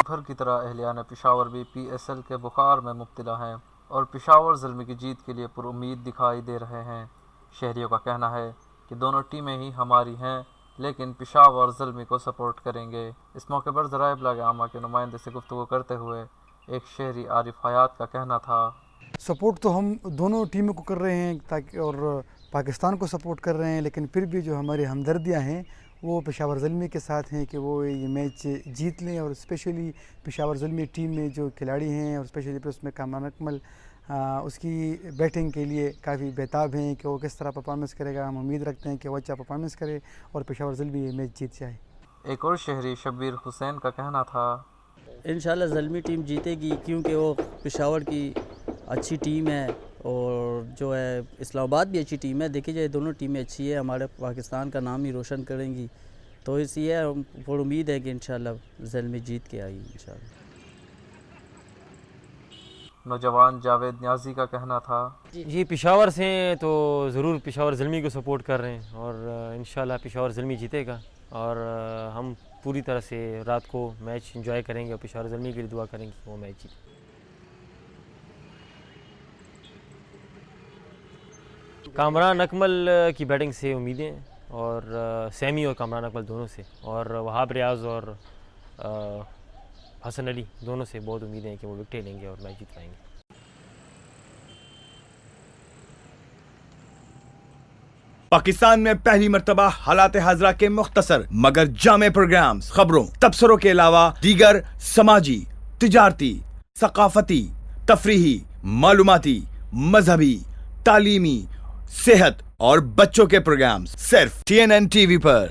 بھر کی طرح اہلیان پشاور بھی PSL کے بخار میں مبتلا ہیں اور پشاور زلمی کی جیت کے لیے پر امید دکھائی دے رہے ہیں۔ شہریوں کا کہنا ہے کہ دونوں ٹیمیں ہی ہماری ہیں، لیکن پشاور زلمی کو سپورٹ کریں گے۔ اس موقع پر ذرائع ابلاغ عامہ کے نمائندے سے گفتگو کرتے ہوئے ایک شہری عارف حیات کا کہنا تھا۔ سپورٹ تو ہم دونوں ٹیموں کو کر رہے ہیں تاکہ اور پاکستان کو سپورٹ کر رہے ہیں، لیکن پھر بھی جو ہماری ہمدردیاں ہیں وہ پشاور زلمی کے ساتھ ہیں کہ وہ یہ میچ جیت لیں، اور اسپیشلی پشاور زلمی ٹیم میں جو کھلاڑی ہیں اور اسپیشلی پھر اس میں کامران اکمل اس کی بیٹنگ کے لیے کافی بےتاب ہیں کہ وہ کس طرح پرفارمنس کرے گا۔ ہم امید رکھتے ہیں کہ وہ اچھا پرفارمنس کرے اور پشاور زلمی یہ میچ جیت جائے۔ ایک اور شہری شبیر حسین کا کہنا تھا، انشاءاللہ زلمی ٹیم جیتے گی کیونکہ وہ پشاور کی اچھی ٹیم ہے اور جو ہے اسلام آباد بھی اچھی ٹیم ہے۔ دیکھی جائے دونوں ٹیمیں اچھی ہے، ہمارے پاکستان کا نام ہی روشن کریں گی، تو اس لیے پر امید ہے کہ انشاءاللہ زلمی جیت کے آئے گی انشاءاللہ۔ نوجوان جاوید نیازی کا کہنا تھا، جی پشاور سے ہیں تو ضرور پشاور زلمی کو سپورٹ کر رہے ہیں اور انشاءاللہ پشاور زلمی جیتے گا، اور ہم پوری طرح سے رات کو میچ انجوائے کریں گے اور پشاور زلمی کے لیے دعا کریں گے کہ وہ میچ جیتے۔ کامران اکمل کی بیٹنگ سے امیدیں، اور سیمی اور کامران اکمل دونوں سے، اور وہاب ریاض اور حسن علی دونوں سے بہت امیدیں ہیں کہ وہ وکٹیں لیں گے اور میچ جتوائیں گے۔ پاکستان میں پہلی مرتبہ حالات حاضرہ کے مختصر مگر جامع پروگرامز، خبروں، تبصروں کے علاوہ دیگر سماجی، تجارتی، ثقافتی، تفریحی، معلوماتی، مذہبی، تعلیمی، صحت اور بچوں کے پروگرامز صرف TNN TV پر۔